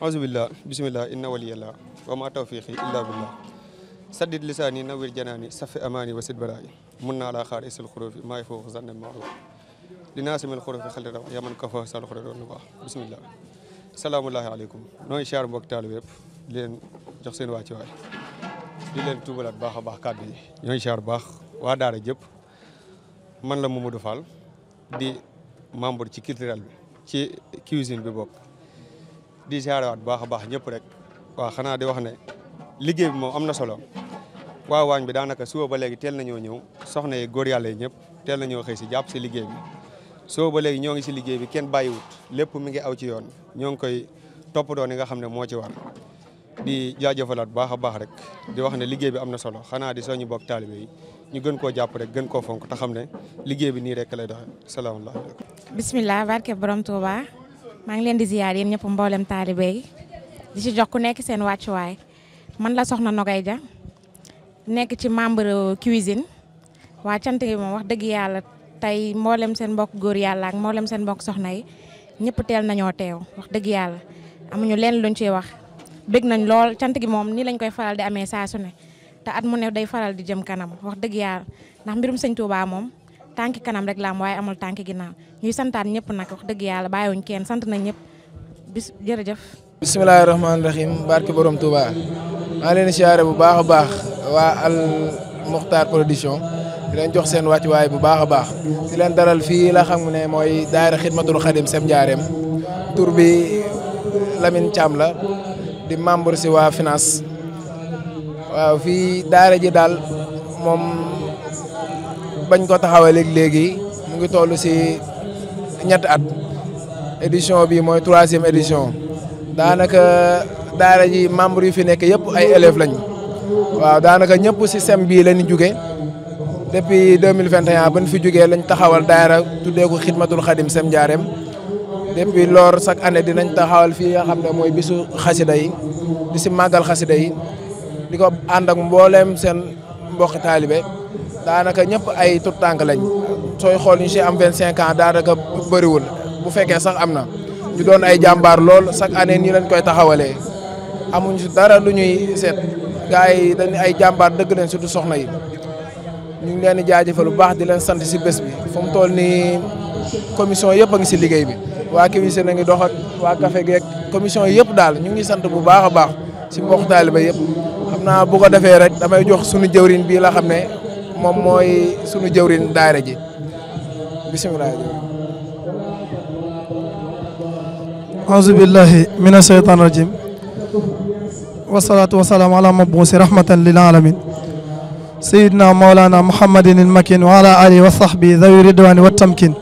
auzubillah bismillah inna waliyallah wa ma tawfiqi illa billah saddid lisaani nawir janaani safi amaani wa sid baraayi mun naa laa xaar isil xurufi maay foofu zanne maaruf dinaa simel xurufi xaldi raw yaman kafa sal xure doon baax bismillah salaamullahi aleykum nooy siyaar mbokk taalibe yëpp di leen jox seen wàcci waay di leen tuubalaat baax a baax kàddu yi ñooy siyaar baax waa daara jëpp man la Mamadou Fall di membre ci culturel bi ci cuisine bi bokk di siyaarawaat baax a baax ñëpp rek waaw xanaa di wax ne liggéey bi moom am na solo waa waañ bi daanaka suba ba léegi teel nañoo ñëw soxna yi góor yàlla yi ñëpp teel nañoo xëy si jàpp si liggéey bi suba ba léegi ñoo ngi si liggéey bi kenn bàyyiwut lépp mi ngi aw ci yoon ñoo ngi koy toppatoo ni nga xam ne moo ci war di jaajëfalaat baax a baax rek di wax ne liggéey bi am na solo xanaa di soññu bokk taalibe yi ñu gën koo jàpp rek gën koo fonk te xam ne liggéey bi nii rek lay doxee salaamaaleykum. bisimilah barke borom Touba maa ngi leen di ziyaar yéen ñëpp mboolem taalibe yi di ci jox ku nekk seen wàccuwaay man la soxna Nogay Dia nekk ci membre cuisine waa cant gi moom wax dëgg yàlla tey mboolem seen mbokk góor yàlla ak mboolem seen mbokk soxna yi ñëpp teel nañoo teew wax dëgg yàlla amuñu leen luñ ciy wax bëgg nañ lool cant gi moom nii lañ koy faral di amee saa su ne te at mu ne day faral di jëm kanam wax dëgg yàlla ndax mbirum sëñ Touba moom tànki kanam rek la am waaye amul tànki ginnaaw ñuy santaat ñëpp nag wax dëgg yàlla bàyyiwuñ kenn sant nañ ñëpp bis jërëjëf. bisimilahi rahmaani rahim barke borom Touba maa leen siyaare bu baax a baax waa Al Muxtaar production di leen jox seen wàccuwaay bu baax a baax di leen dalal fii la xam ne mooy daayira Xidmatul Xadim Sem Njaareem tur bi Lamine Thiam la di membre si waa finance waaw fii daara ji daal moom bañ ko taxawal léegi mu ngi toll si ñetti at édition bi mooy 3e édition daanaka daara ji membre yu fi nekk yëpp ay élèves lañ waaw daanaka ñëpp si sem bii lañ jóge depuis 2021 bañ fi jógee lañ taxawal daara tuddee ko Xidmatul Xadim Sem Njaareem depuis lors chaque année dinañ taxawal fii nga xam ne mooy bisu xasida yi di si màggal xasida yi di ko ànd ak mbooleem seen mbokki taalibe daanaka ñëpp ay tout tànk lañ sooy xool ñu si am 25 ans daanaka bëriwul bu fekkee sax am na ñu doon ay jàmbaar lool chaque année nii lañ koy taxawalee amuñ si dara lu ñuy seet gars yi dañ ay jàmbaar dëgg leen surtout soxna yi ñu ngi leen di jaajëfal bu baax di leen sant si bés bi fu mu toll nii commission yëpp a ngi si liggéey bi waa cuisine a ngi doxat waa café geek commission yëpp daal ñu ngi sant bu baax a baax si mbokk taaliba yëpp xam naa bu ko defee rek damay jox suñu jëwriñ bii la xam ne moom mooy suñu jëwriñ daara ji bisimilah. auzu billahi mina shaytaan rajim wasalaatu wasalaamu ala mabuusi rahmatan lil alamin sayidina mawlana muhammadin il makin wa ala alihi wa sahbi dhawi ridwani wa tamkin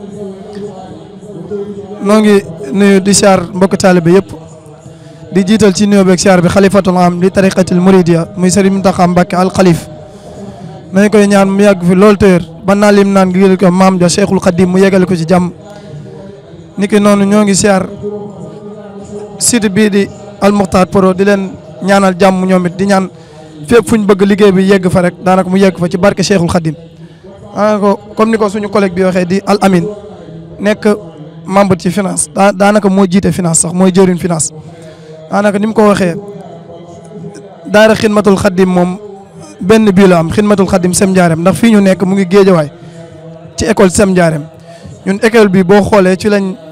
noo ngi nuyu di siyaar mbokk taalibe yëpp di jiital ci nuyoo beeg siyaar bi xalifatul am li tariqatil muridiya muy Sëriñ Muntaxa Mbàkke al xalif nañ koy ñaan mu yàgg fi loolu tëyër ba naa lim naan ngir ko maam ja Cheikhul Khadim mu yegale ko ci jàmm niki noonu ñoo ngi siyaar site bii di Al Muxtaar Pro di leen ñaanal jàmm ñoom it di ñaan fépp fuñ bëgg liggéey bi yegg fa rek daanaka mu yegg fa ci barke Cheikhul Khadim ko comme ni ko suñu collègue bi waxee di Al Amin nekk membre ci finance daanaka moo jiite finance sax mooy jëriñ finance daanaka ni mu ko waxee daara Xidmatul Khadim moom benn bii la am Xidmatul Khadim Sem Njaareem ndax fii ñu nekk mu ngi géejawaay ci école Sem Njaareem ñun école bi boo xoolee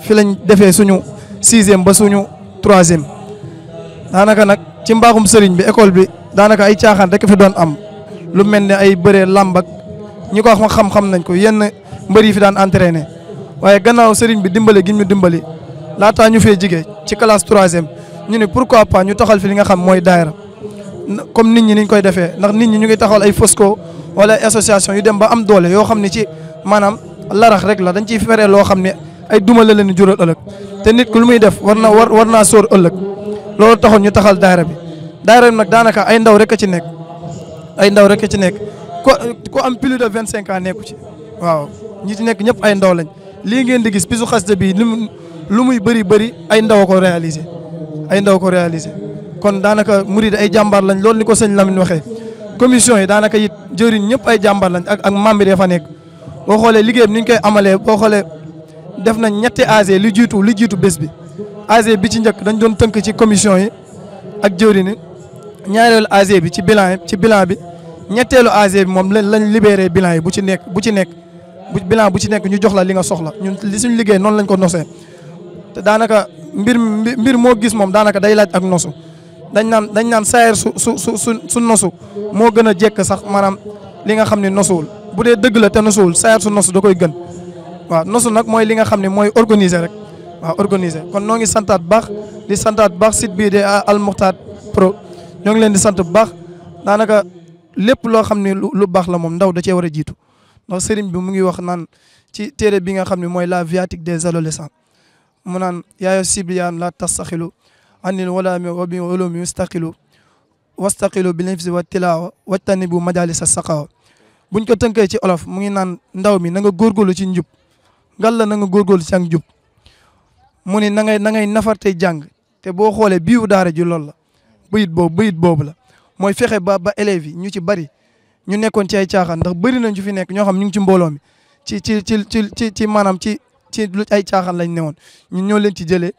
fi lañ defee suñu 6e ba suñu 3e daanaka nag ci mbaaxum sëriñ bi école bi daanaka ay caaxaan rek fi doon am lu mel ne ay bëree làmb ak ñi ko wax xam-xam nañ ko yenn mbër yi fi daan entraîné waaye gannaaw sëriñ bi dimbale gi ñu dimbali laataa ñu fee jigee ci classe 3e ñu ne pourquoi pas ñu taxal fi li nga xam mooy daayira comme nit ñi niñ koy defee ndax nit ñi ñu ngi taxawal ay fosco wala ay association yu dem ba am doole yoo xam ne ci maanaam larax rek la dañ ciy feree loo xam ne ay duma la leen jural ëllëg te nit ku lu muy def war naa sóor ëllëg loolu taxoon ñu taxal daayira bi nag daanaka ay ndaw rek a ci nekk ko am plus de 25 ans nekku ci waaw ñi ci nekk ñëpp ay ndaw lañ lii ngeen di gis bisu xasida bi lu muy bëri ay ndaw ko réalisé kon daanaka murid ay jàmbaar lañ loolu ni ko sëñ Lamine waxee commission yi daanaka it jëriñ ñëpp ay jàmbaar lañ ak membre yi fa nekk boo xoolee liggéey bi ni ñu koy amalee boo xoolee def nañ ñetti AG li jiitu bés bi AG bi ci njëkk dañ doon tënk ci commission yi ak jëwriñ yi ñaareelu AG bi ci bilan bi ñetteelu AG bi moom lañ libéré bilan yi bu ci nekk bilan bu ci nekk ñu jox la li nga soxla ñun li suñ liggéey noonu lañ ko nosee te daanaka mbir moo gis moom daanaka day laaj ak nosu dañ naan sayer su nosu moo gën a jekk sax maanaam li nga xam ne nosuwul bu dee dëgg la te nosuwul sayer su nosu da koy gën waaw nosu nag mooy li nga xam ne mooy organiser rek waaw organiser kon noo ngi santaat baax di santaat baax site bii de Al Moukhtar Pro ñoo ngi leen di sant bu baax daanaka lépp loo xam ne lu baax la moom ndaw da cee war a jiitu ndax sëriñ bi mu ngi wax naan ci téere bi nga xam ne mooy la viatique des adolescents mu naan yaayo sibyaan la tastaxilu anil walaami wa bi ulumi mustaqilu wastaqilu bil hifzi wa tilaawa wajtanibu majalisa saqaawa buñ ko tënkee ci olof mu ngi naan ndaw mi na nga góorgóorlu ci njub ngal la na nga góorgóorlu ci ak njub mu ni na ngay nafarte jàng te boo xoolee biiwu daara ji loolu la bayit boobu la mooy fexe ba élèves yi ñu ci bari ñu nekkoon ci ay caaxaan ndax bëri nañ ci fi nekk ñoo xam ñu ngi ci mbooloo mi ci maanaam ci lu ay caaxaan lañ newoon ñun ñoo leen ci jëlee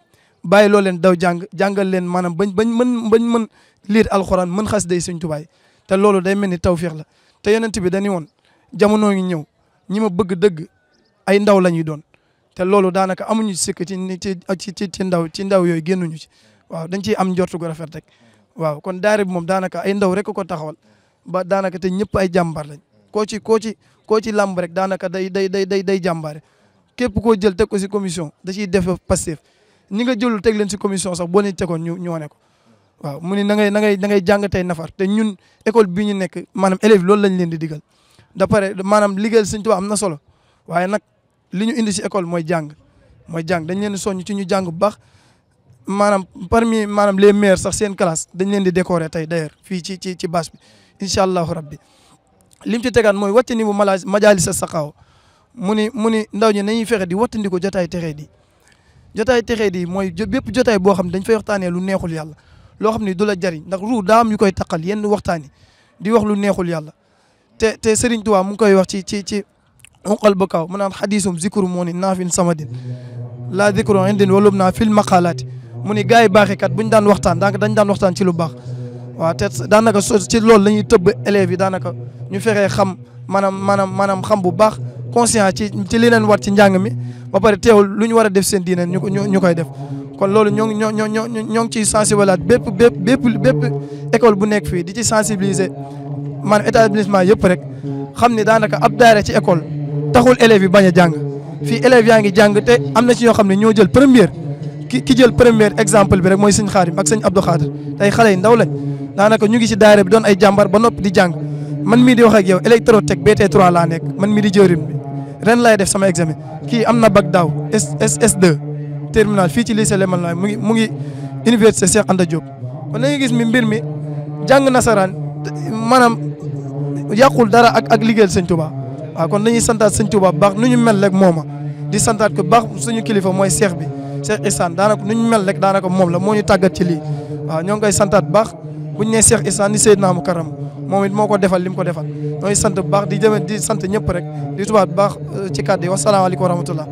bàyyi loo leen daw jàngal leen maanaam bañ mën liir alxuraan mën xas day Sëñ Tuubaa te loolu day mel ni tawféex la te yonent bi dañuy woon jamono ngi ñëw ñi ma bëgg dëgg ay ndaw la ñuy doon te loolu daanaka amuñu sikk ci ndaw yooyu génnuñu ci waaw dañ ciy am njortu gu rafet rek waaw kon daara bi moom daanaka ay ndaw rek ko taxawal ba daanaka te ñëpp ay jàmbaar lañ koo ci làmb rek daanaka day jàmbaare képp koo jël teg ko si commission da ciy def Pastef ñi nga jëlul teg leen si commission sax boo leen tegoon ñu wane ko waaw mu ni na ngay jàng tey nafar te ñun école bi ñu nekk maanaam élèves loolu lañ leen di digal da pare maanaam liggéeyal Sëñ Tuubaa am na solo waaye nag li ñu indi si école mooy jàng dañ leen di soññ ci ñu jàng bu baax maanaam parmi maanaam les meilleurs sax seen classe dañ leen di décorer tey d'ailleurs fii ci bâche bi incha allahu rabbi lim ci tegaat mooy wàcce ni bu majalisa saqaaw mu ni ndaw ñi nañuy fexe di wattandi ko jotaay texee di mooy bépp jotaay boo xam ne dañ fay waxtaanee lu neexul yàlla loo xam ne du la jariñ ndax ruu daa am yu koy taqal yenn waxtaan yi di wax lu neexul yàlla te Serigne Touba mu ngi koy wax ci unqal ba kaw mu naan xadisum zikru moo ni naafin samadin laa zikru indin walub naa fil maqalaati mu ni gars yi baaxee kat buñ daan waxtaan daanaka dañ daan waxtaan ci lu baax waaw te daanaka ci loolu la ñuy tëbb élèves yi daanaka ñu fexee xam maanaam xam bu baax conscient ci li leen war ci njàng mi ba pare teewul lu ñu war a def seen diine ñu koy def kon loolu ñoo ngi ciy sensibiliser bépp école bu nekk fii di ci sensibiliser maanaam établissement yëpp rek xam ni daanaka ab daara ci école taxul élèves yi bañ a jàng fii élèves yaa ngi jàng te am na ci ñoo xam ne ñoo jël première ki jël première exemple bi rek mooy sëñ Xaadim ak sëñ Abdou Khadir tey xale yi ndaw lañ daanaka ñu ngi ci daara bi doon ay jàmbar ba noppi di jàng man mii di wax ak yow électrotech BT3 laa nekk man mii di jëwriñ bi ren lay def sama examen kii am na bac daaw S2 terminal fii ci lycée Limamou Laye mu ngi université Cheikh Anta Diop kon da ngay gis mbir mi jàng nasaraan maanaam yàqul dara ak liggéeyal sëñ Touba waaw kon dañuy santaat sëñ Touba bu baax nu ñu mel rek mooma di santaat ko baax suñu kilifa mooy Cheikh bi Cheikh Issane daanaka nu ñu mel rek daanaka moom la moo ñu tàggat ci lii waaw ñoo ngi koy santaat bu baax buñ nee Cheikh Issane ni Seydina mu karam moom it moo ko defal li mu ko defal ñooy sant bu baax di sant ñëpp rek di tubaab bu baax ci kàddu yi wasalaamaaleykum wa rahmatullah